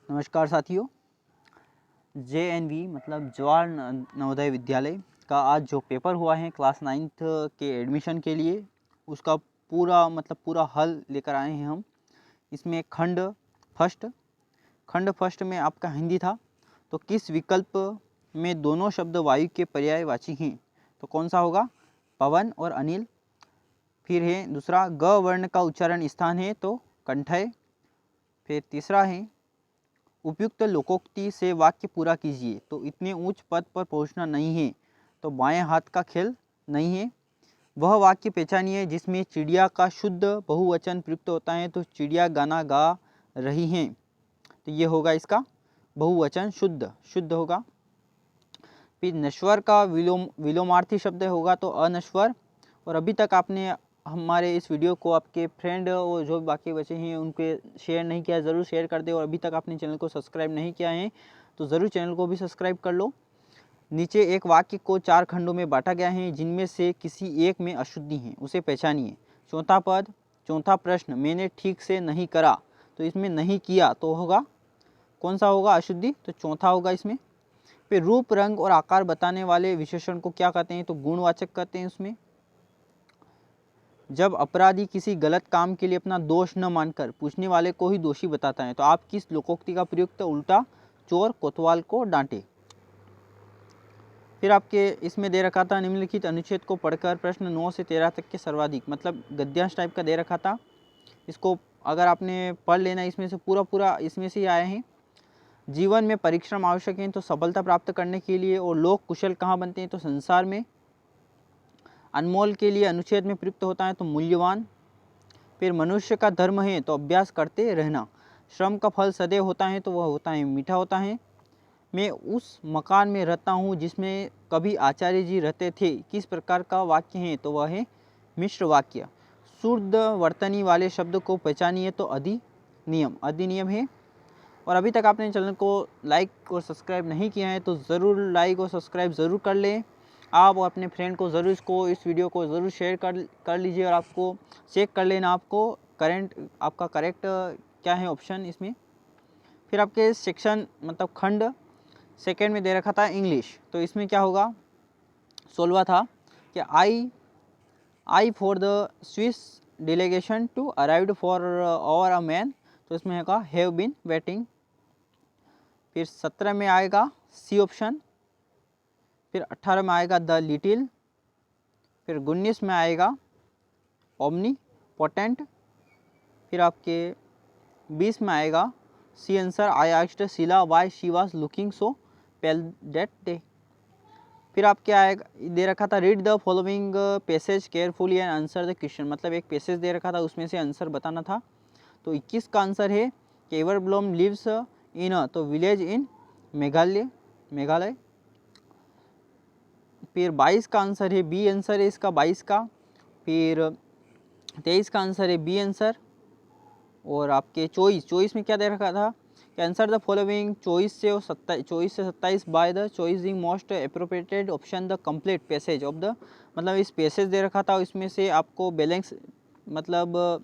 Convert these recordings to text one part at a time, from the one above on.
नमस्कार साथियों। JNV मतलब जवाहर नवोदय विद्यालय का आज जो पेपर हुआ है क्लास 9th के एडमिशन के लिए, उसका पूरा हल लेकर आए हैं हम। इसमें खंड फर्स्ट में आपका हिंदी था। तो किस विकल्प में दोनों शब्द वायु के पर्यायवाची हैं? तो कौन सा होगा? पवन और अनिल। फिर है दूसरा, ग वर्ण का उच्चारण स्थान है तो कंठय। फिर तीसरा है, उपयुक्त लोकोक्ति से वाक्य पूरा कीजिए। तो इतने ऊंच पद पर पहुंचना नहीं है तो बाएं हाथ का खेल नहीं है। वह वाक्य पहचानिए जिसमें चिड़िया का शुद्ध बहुवचन प्रयुक्त होता है। तो चिड़िया गाना गा रही हैं, तो ये होगा इसका बहुवचन शुद्ध होगा। फिर नश्वर का विलोमार्थी शब्द होगा तो अनश्वर। और अभी तक आपने हमारे इस वीडियो को आपके फ्रेंड और जो बाकी बचे हैं उनके शेयर नहीं किया, ज़रूर शेयर कर दे। और अभी तक आपने चैनल को सब्सक्राइब नहीं किया है तो ज़रूर चैनल को भी सब्सक्राइब कर लो। नीचे एक वाक्य को 4 खंडों में बांटा गया है जिनमें से किसी एक में अशुद्धि है, उसे पहचानिए। चौथा प्रश्न, मैंने ठीक से नहीं करा। तो इसमें नहीं किया तो होगा, कौन सा होगा? अशुद्धि। तो चौथा होगा इसमें। फिर रूप, रंग और आकार बताने वाले विशेषण को क्या कहते हैं? तो गुणवाचक कहते हैं उसमें। जब अपराधी किसी गलत काम के लिए अपना दोष न मानकर पूछने वाले को ही दोषी बताता है तो आप किस लोकोक्ति का प्रयोग? उल्टा चोर कोतवाल को डांटे। फिर आपके इसमें दे रखा था, निम्नलिखित अनुच्छेद को पढ़कर प्रश्न 9 से 13 तक के सर्वाधिक, मतलब गद्यांश टाइप का दे रखा था। इसको अगर आपने पढ़ लेना, इसमें से पूरा इसमें से ही आए हैं। जीवन में परिश्रम आवश्यक है तो सफलता प्राप्त करने के लिए। और लोग कुशल कहाँ बनते हैं? तो संसार में। अनमोल के लिए अनुच्छेद में प्रयुक्त होता है तो मूल्यवान। फिर मनुष्य का धर्म है तो अभ्यास करते रहना। श्रम का फल सदैव होता है तो वह होता है मीठा होता है। मैं उस मकान में रहता हूँ जिसमें कभी आचार्य जी रहते थे, किस प्रकार का वाक्य है? तो वह है मिश्र वाक्य। शुद्ध वर्तनी वाले शब्द को पहचानिए तो अधिनियम है। और अभी तक आपने चैनल को लाइक और सब्सक्राइब नहीं किया है तो ज़रूर लाइक और सब्सक्राइब ज़रूर कर लें। आप और अपने फ्रेंड को ज़रूर इस वीडियो को ज़रूर शेयर कर लीजिए। और आपको चेक कर लेना आपको आपका करेक्ट क्या है ऑप्शन इसमें। फिर आपके सेक्शन मतलब खंड सेकेंड में दे रखा था इंग्लिश। तो इसमें क्या होगा? 16वां था कि I for the Swiss delegation to arrived for और अ मैन। तो इसमें होगा हैव बीन वेटिंग। फिर 17 में आएगा सी ऑप्शन। फिर 18 में आएगा द लिटिल। फिर 19 में आएगा ओमनी पोटेंट। फिर आपके 20 में आएगा C answer I asked Sheela why she was looking so pale that day. फिर आपके आएगा दे रखा था read the following passage carefully and answer the question, मतलब एक पैसेज दे रखा था उसमें से आंसर बताना था। तो 21 का आंसर है कि एवर ब्लोम लिव्स इन तो विलेज इन मेघालय। फिर 22 का आंसर है बी आंसर है इसका 22 का। फिर 23 का आंसर है बी आंसर। और आपके 24 में क्या दे रखा था कि आंसर द फॉलोइंग 24 से 27 by the choosing most appropriated option the complete passage of the, मतलब इस पैसेज दे रखा था इसमें से आपको बैलेंस मतलब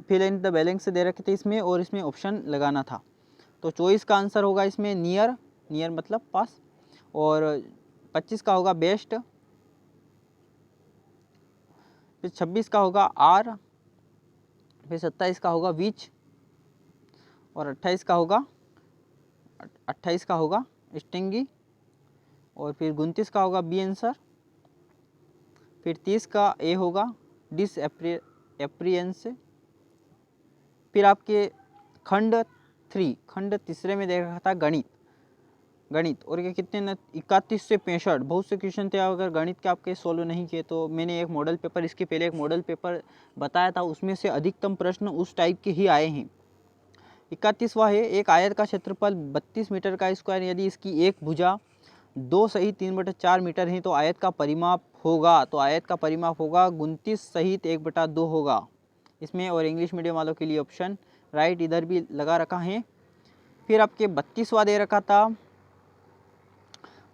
फिल इन द बैलेंस दे रखे थे इसमें और इसमें ऑप्शन लगाना था। तो 24 का आंसर होगा इसमें नियर मतलब पास। और 25 का होगा बेस्ट। फिर 26 का होगा आर। फिर 27 का होगा विच। और 28 का होगा स्टिंगी। और फिर 29 का होगा बी आंसर। फिर 30 का ए होगा डिसएप्रियंस। फिर आपके खंड तीसरे में देख रखा था गणित। और ये कितने न 31 से 65 बहुत से क्वेश्चन थे। अगर गणित के आपके सोल्व नहीं किए तो मैंने एक मॉडल पेपर, इसके पहले एक मॉडल पेपर बताया था, उसमें से अधिकतम प्रश्न उस टाइप के ही आए हैं। 31वां है, एक आयत का क्षेत्रफल 32 मीटर का स्क्वायर यदि इसकी एक भुजा 2 सहित 3/4 मीटर है तो आयत का परिमाप होगा। तो आयत का परिमाप होगा 29 सहित 1/2 होगा इसमें। और इंग्लिश मीडियम वालों के लिए ऑप्शन राइट इधर भी लगा रखा है। फिर आपके 32वां दे रखा था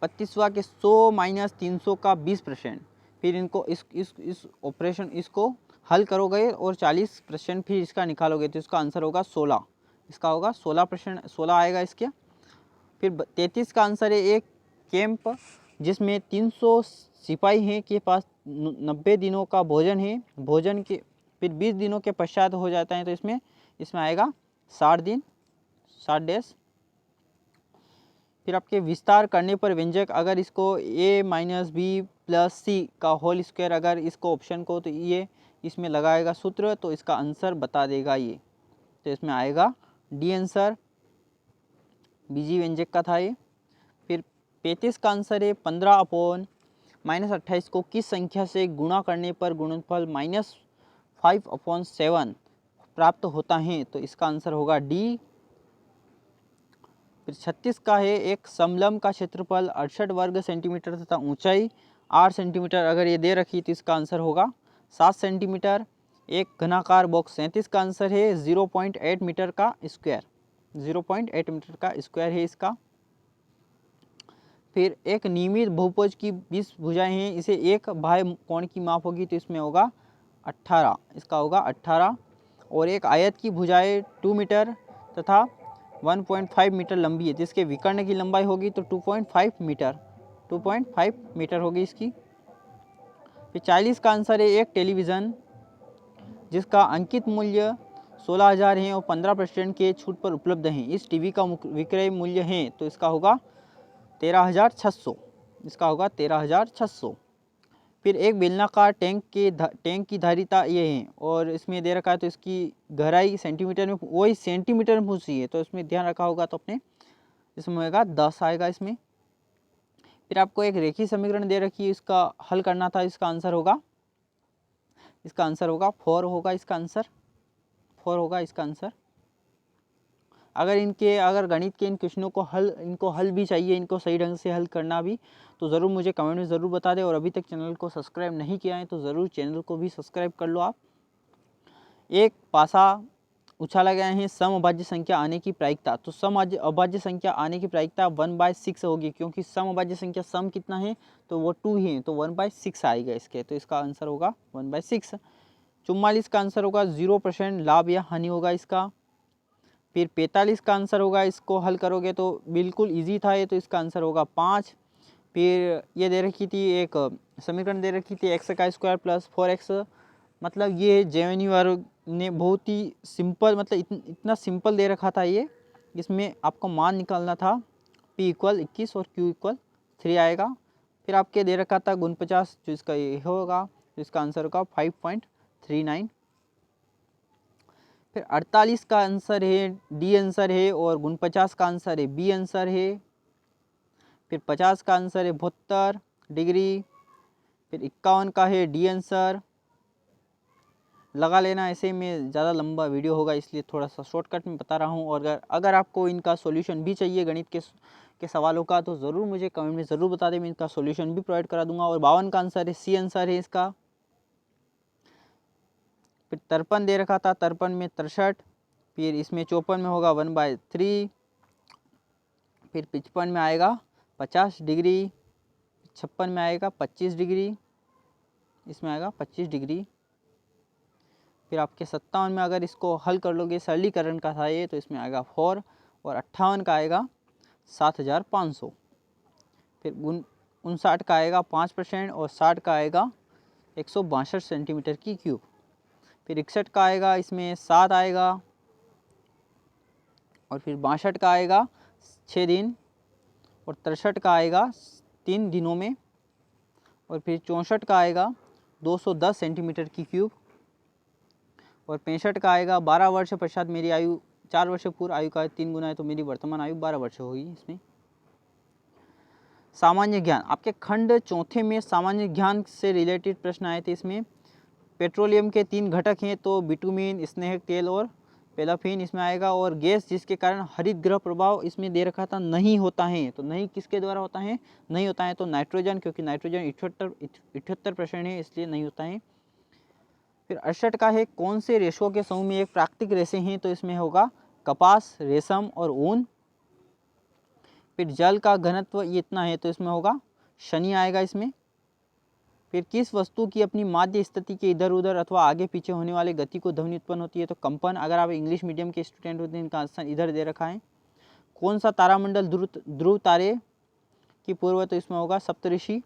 32वां के 100 - 300 का 20%। फिर इनको इस ऑपरेशन इसको हल करोगे और 40% फिर इसका निकालोगे तो इसका आंसर होगा 16। इसका होगा 16%, 16 आएगा इसके। फिर 33 का आंसर है एक कैंप जिसमें 300 सिपाही हैं के पास 90 दिनों का भोजन है, भोजन के फिर 20 दिनों के पश्चात हो जाता है, तो इसमें आएगा 60 दिन, 60 डेज। फिर आपके विस्तार करने पर व्यंजक, अगर इसको a माइनस बी प्लस सी का होल स्क्वायर, अगर इसको ऑप्शन को तो ये इसमें लगाएगा सूत्र, तो इसका आंसर बता देगा ये, तो इसमें आएगा डी आंसर, बीजी व्यंजक का था ये। फिर 35 का आंसर है 15 अपॉन -28 को किस संख्या से गुणा करने पर गुणनफल -5/7 प्राप्त होता है, तो इसका आंसर होगा डी। फिर 36 का है एक समलंब का क्षेत्रफल 68 वर्ग सेंटीमीटर तथा ऊंचाई 8 सेंटीमीटर, अगर ये दे रखी तो इसका आंसर होगा 7 सेंटीमीटर। एक घनाकार बॉक्स 37 का आंसर है 0.8 मीटर का स्क्वायर, 0.8 मीटर का स्क्वायर है इसका। फिर एक नियमित बहुभुज की 20 भुजाएं हैं, इसे एक बाह्य कोण की माप होगी, तो इसमें होगा 18, इसका होगा 18। और एक आयत की भुजाएं 2 मीटर तथा 1.5 मीटर लंबी है, जिसके विकर्ण की लंबाई होगी तो 2.5 मीटर, 2.5 मीटर होगी इसकी। फिर 40 का आंसर है एक टेलीविज़न जिसका अंकित मूल्य 16,000 है और 15% के छूट पर उपलब्ध है, इस टीवी का विक्रय मूल्य है, तो इसका होगा 13,600, इसका होगा 13,600। फिर एक बेलनाकार टैंक की धारिता ये है और इसमें दे रखा है, तो इसकी गहराई सेंटीमीटर में, वही सेंटीमीटर में पूछ रही है, तो इसमें ध्यान रखा होगा, तो अपने इसमें होगा 10 आएगा इसमें। फिर आपको एक रेखीय समीकरण दे रखी है, इसका हल करना था, इसका आंसर होगा 4 होगा इसका आंसर, 4 होगा इसका आंसर। अगर गणित के इन क्वेश्चनों को हल भी चाहिए, इनको सही ढंग से हल करना भी, तो ज़रूर मुझे कमेंट में ज़रूर बता दें। और अभी तक चैनल को सब्सक्राइब नहीं किया है तो ज़रूर चैनल को भी सब्सक्राइब कर लो आप। एक पासा उछाला गया है सम अभाज्य संख्या आने की प्रायिकता, तो सम अभाज्य संख्या आने की प्रायिकता 1/6 होगी, क्योंकि सम अभाज्य संख्या सम कितना है तो वो 2 ही है, तो 1/6 आएगा इसके, तो इसका आंसर होगा 1/6। 44 का आंसर होगा 0% लाभ या हानि होगा इसका। फिर 45 का आंसर होगा, इसको हल करोगे तो बिल्कुल इजी था ये, तो इसका आंसर होगा 5। फिर ये दे रखी थी, एक समीकरण दे रखी थी x का स्क्वायर प्लस 4x, मतलब ये जेएनयू वर्ग ने बहुत ही सिंपल, मतलब इतना सिंपल दे रखा था ये, इसमें आपको मान निकालना था p = 21 और q = 3 आएगा। फिर आपके दे रखा था 49, जो इसका ये होगा, तो इसका आंसर होगा 5.39। फिर 48 का आंसर है डी आंसर है और 49 का आंसर है बी आंसर है। फिर 50 का आंसर है 72 डिग्री। फिर 51 का है डी आंसर, लगा लेना, ऐसे में ज़्यादा लंबा वीडियो होगा इसलिए थोड़ा सा शॉर्टकट में बता रहा हूँ। और अगर आपको इनका सॉल्यूशन भी चाहिए गणित के सवालों का, तो ज़रूर मुझे कमेंट में ज़रूर बता दें, मैं इनका सॉल्यूशन भी प्रोवाइड करा दूंगा। और 52 का आंसर है सी आंसर है इसका। फिर 53 दे रखा था, 53 में 63। फिर इसमें 54 में होगा 1/3। फिर 55 में आएगा 50 डिग्री। 56 में आएगा 25 डिग्री, इसमें आएगा 25 डिग्री। फिर आपके 57 में अगर इसको हल कर लोगे, सरलीकरण का था ये, तो इसमें आएगा 4। और 58 का आएगा 7500। फिर 59 का आएगा 5% और 60 का आएगा 162 सेंटीमीटर की क्यूब। फिर 61 का आएगा, इसमें 7 आएगा। और फिर 62 का आएगा 6 दिन। और 63 का आएगा 3 दिनों में। और फिर 64 का आएगा 210 सेंटीमीटर की क्यूब। और 65 का आएगा 12 वर्ष पश्चात मेरी आयु 4 वर्ष पूर्व आयु का 3 गुना है, तो मेरी वर्तमान आयु 12 वर्ष होगी इसमें। सामान्य ज्ञान, आपके खंड चौथे में सामान्य ज्ञान से रिलेटेड प्रश्न आए थे। इसमें पेट्रोलियम के 3 घटक हैं, तो बिटुमिन, स्नेहक तेल और पैराफिन इसमें आएगा। और गैस जिसके कारण हरित गृह प्रभाव इसमें दे रखा था नहीं होता है, तो नहीं किसके द्वारा होता है, नहीं होता है तो नाइट्रोजन, क्योंकि नाइट्रोजन 78% है इसलिए नहीं होता है। फिर 68 का है कौन से रेशों के समूह में एक प्राकृतिक रेशे हैं, तो इसमें होगा कपास, रेशम और ऊन। फिर जल का घनत्व ये इतना है, तो इसमें होगा शनि आएगा इसमें। फिर किस वस्तु की अपनी माध्य स्थिति के इधर उधर अथवा आगे पीछे होने वाले गति को ध्वनि उत्पन्न होती है? तो कंपन। अगर आप इंग्लिश मीडियम के स्टूडेंट होते हैं, इनका आंसर इधर दे रखा है। कौन सा तारामंडल ध्रुव तारे की पूर्व? तो इसमें होगा सप्तऋषि।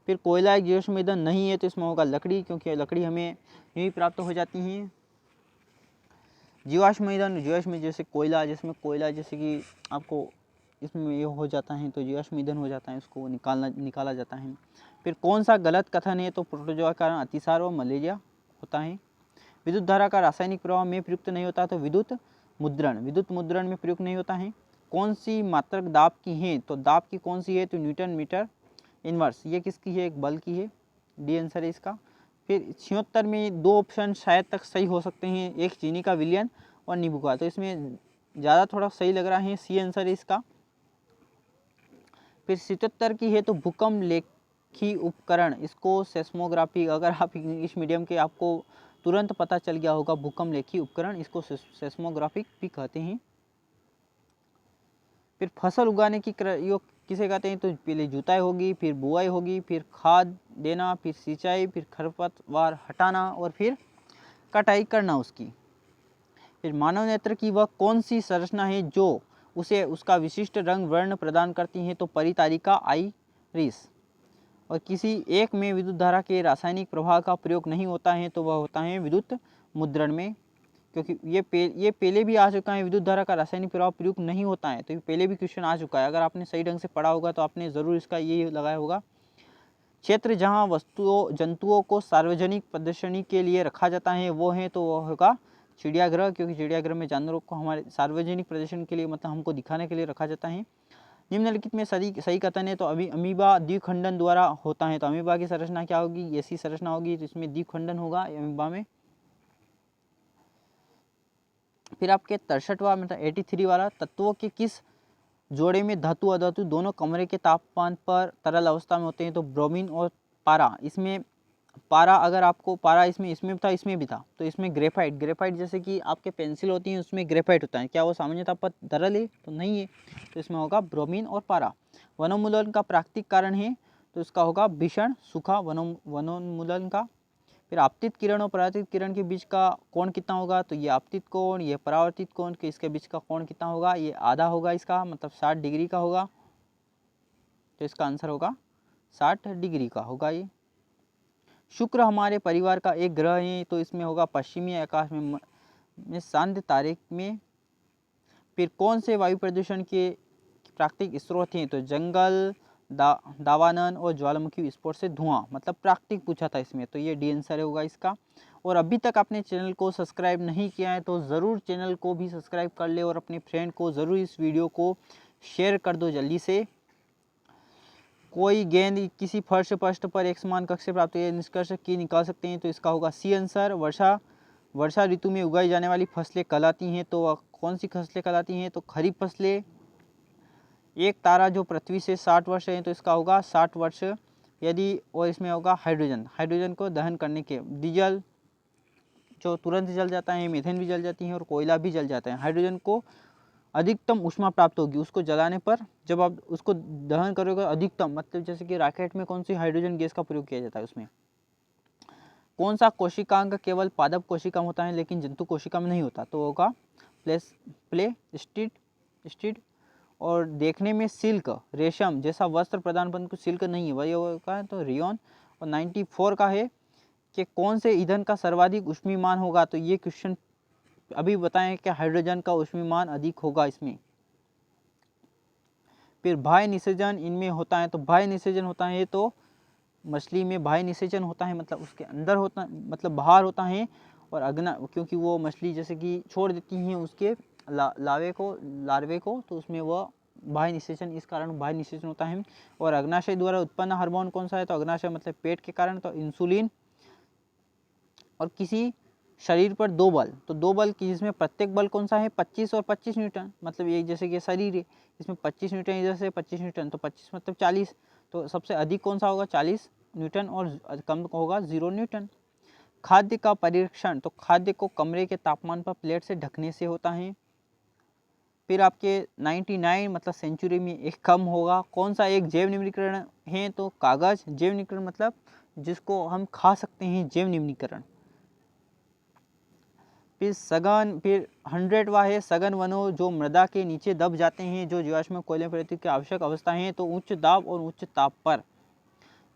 फिर कोयला एक जीवाश्म ईंधन नहीं है, तो इसमें होगा लकड़ी, क्योंकि लकड़ी हमें यही प्राप्त हो जाती है। जीवाश्म ईंधन, जीवाश्म जैसे कोयला, जिसमें कोयला जैसे कि आपको इसमें ये हो जाता है तो जीवाश्म ईंधन हो जाता है, उसको निकाला जाता है। फिर कौन सा गलत कथन है? तो प्रोटोजोआ के कारण अतिसार व मलेरिया होता है। विद्युत धारा का रासायनिक प्रभाव में प्रयुक्त नहीं होता, तो विद्युत मुद्रण में प्रयुक्त नहीं होता है। कौन सी मात्रक दाब की है? तो दाब की कौन सी है? तो न्यूटन मीटर इनवर्स। ये किसकी है? एक बल की है। डी आंसर है इसका। फिर 76 में 2 ऑप्शन शायद तक सही हो सकते हैं, एक चीनी का विलयन और नींबू का। तो इसमें ज़्यादा थोड़ा सही लग रहा है, सी आंसर है इसका। फिर 77 की है तो भूकंप लेखी उपकरण, इसको सेस्मोग्राफी, अगर आप इंग्लिश मीडियम के आपको तुरंत पता चल गया होगा भूकंप लेखी उपकरण, इसको सेस्मोग्राफी भी कहते हैं। फिर फसल उगाने की योग किसे कहते हैं? तो पहले जुताई होगी, फिर बुआई होगी, फिर खाद देना, फिर सिंचाई, फिर खरपतवार हटाना और फिर कटाई करना उसकी। फिर मानव नेत्र की वह कौन सी संरचना है जो उसे उसका विशिष्ट रंग वर्ण प्रदान करती है? तो परितारिका आइरिस। और किसी एक में विद्युत धारा के रासायनिक प्रभाव का प्रयोग नहीं होता है, तो वह होता है विद्युत मुद्रण में, क्योंकि ये पहले भी आ चुका है, विद्युत धारा का रासायनिक प्रभाव प्रयुक्त नहीं होता है, तो ये पहले भी क्वेश्चन आ चुका है। अगर आपने सही ढंग से पढ़ा होगा तो आपने ज़रूर इसका ये लगाया होगा। क्षेत्र जहाँ जंतुओं को सार्वजनिक प्रदर्शनी के लिए रखा जाता है वो है, तो वह होगा चिड़ियाघर, क्योंकि चिड़ियाघर में जानवरों को हमारे सार्वजनिक प्रदर्शन के लिए, मतलब हमको दिखाने के लिए रखा जाता है। निम्नलिखित में सही कथन है, तो अमीबा द्विखंडन द्वारा होता है। तो अमीबा की संरचना क्या होगी? ऐसी संरचना होगी, तो इसमें द्विखंडन होगा अमीबा में। फिर आपके 63वां मतलब 83 वाला, तत्वों के किस जोड़े में धातु अधातु दोनों कमरे के तापमान पर तरल अवस्था में होते हैं? तो ब्रोमीन और पारा। इसमें पारा, अगर आपको पारा इसमें था, इसमें भी था, तो इसमें ग्रेफाइट जैसे कि आपके पेंसिल होती है उसमें ग्रेफाइट होता है, क्या वो सामान्य ताप पर तरल है? तो नहीं है, तो इसमें होगा ब्रोमीन और पारा। वनोन्मूलन का प्राकृतिक कारण है, तो इसका होगा भीषण सूखा वनोन्मूलन का। फिर आपतित किरण और परावर्तित किरण के बीच का कोण कितना होगा? तो ये आपतित कोण, ये परावर्तित कोण, के इसके बीच का कोण कितना होगा? ये आधा होगा इसका, मतलब 60 डिग्री का होगा। तो इसका आंसर होगा 60 डिग्री का होगा ये। शुक्र हमारे परिवार का एक ग्रह है, तो इसमें होगा पश्चिमी आकाश में शांत तारे में। फिर कौन से वायु प्रदूषण के प्राकृतिक स्रोत हैं? तो जंगल, दावानन और ज्वालामुखी विस्फोट से धुआं, मतलब प्राकृतिक पूछा था इसमें, तो ये डी आंसर होगा इसका। और अभी तक आपने चैनल को सब्सक्राइब नहीं किया है तो ज़रूर चैनल को भी सब्सक्राइब कर ले और अपने फ्रेंड को ज़रूर इस वीडियो को शेयर कर दो जल्दी से। कोई गेंद किसी फर्श पृष्ठ पर एक समान कक्ष से प्राप्त हुई, निष्कर्ष की निकाल सकते हैं, तो इसका होगा सी आंसर। वर्षा ऋतु में उगाई जाने वाली फसलें कहलाती हैं, तो कौन सी फसलें कहलाती हैं? तो खरीफ फसलें। एक तारा जो पृथ्वी से 60 वर्ष है, तो इसका होगा 60 वर्ष यदि, और इसमें होगा हाइड्रोजन को दहन करने के, डीजल जो तुरंत जल जाता है, मीथेन भी जल जाती है और कोयला भी जल जाता है। हाइड्रोजन को अधिकतम ऊष्मा प्राप्त होगी उसको जलाने पर, जब आप उसको दहन करोगे अधिकतम, मतलब जैसे कि रॉकेट में कौन सी हाइड्रोजन गैस का प्रयोग किया जाता है उसमें। कौन सा कोशिकांग केवल पादप कोशिका में होता है लेकिन जंतु कोशिका में नहीं होता? तो होगा प्लेस्टिड। और देखने में सिल्क रेशम जैसा वस्त्र प्रदान परंतु सिल्क नहीं है, वही होगा तो रियोन। और 94 का है कि कौन से ईंधन का सर्वाधिक ऊष्मीमान होगा? तो ये क्वेश्चन अभी बताएं कि हाइड्रोजन का ऊष्मीमान अधिक होगा इसमें। फिर बाह्य निषेचन इनमें होता है, तो बाह्य निषेचन होता है तो मछली में बाह्य निषेचन होता है, मतलब उसके अंदर होता, मतलब बाहर होता है। और अग्ना, क्योंकि वो मछली जैसे कि छोड़ देती हैं उसके लार्वे को, तो उसमें वह बाह्य निषेचन, इस कारण बाह्य निषेचन होता है। और अग्नाशय द्वारा उत्पन्न हार्मोन कौन सा है? तो अग्नाशय मतलब पेट के कारण, तो इंसुलिन। और किसी शरीर पर 2 बल, तो 2 बल की जिसमें प्रत्येक बल कौन सा है? 25 और 25 न्यूटन, मतलब ये जैसे कि शरीर है इसमें 25 न्यूटन, इधर से 25 न्यूटन, तो 25 मतलब 40, तो सबसे अधिक कौन सा होगा? 40 न्यूटन, और कम होगा 0 न्यूटन। खाद्य का परीक्षण, तो खाद्य को कमरे के तापमान पर प्लेट से ढकने से होता है। फिर आपके 99 मतलब सेंचुरी में एक कम होगा। कौन सा एक जैव निम्नीकरण है, तो कागज। जैव निम्नीकरण मतलब जिसको हम खा सकते हैं, जैव निम्नीकरण। फिर सघन, फिर 100वां है सघन वनों जो मृदा के नीचे दब जाते हैं, जो जीवाश्म कोयले प्रति की आवश्यक अवस्था है, तो उच्च दाब और उच्च ताप पर।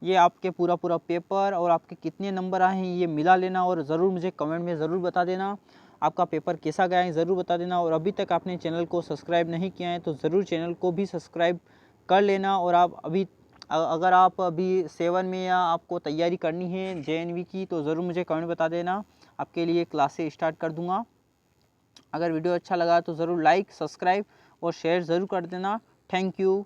ये आपके पूरा पेपर और आपके कितने नंबर आए हैं ये मिला लेना और ज़रूर मुझे कमेंट में ज़रूर बता देना। आपका पेपर कैसा गया है ज़रूर बता देना। और अभी तक आपने चैनल को सब्सक्राइब नहीं किया है तो ज़रूर चैनल को भी सब्सक्राइब कर लेना। और आप अभी अगर आप अभी 7 में या आपको तैयारी करनी है JNV की, तो ज़रूर मुझे कमेंट बता देना, आपके लिए क्लासेस स्टार्ट कर दूँगा। अगर वीडियो अच्छा लगा तो ज़रूर लाइक, सब्सक्राइब और शेयर ज़रूर कर देना। Thank you.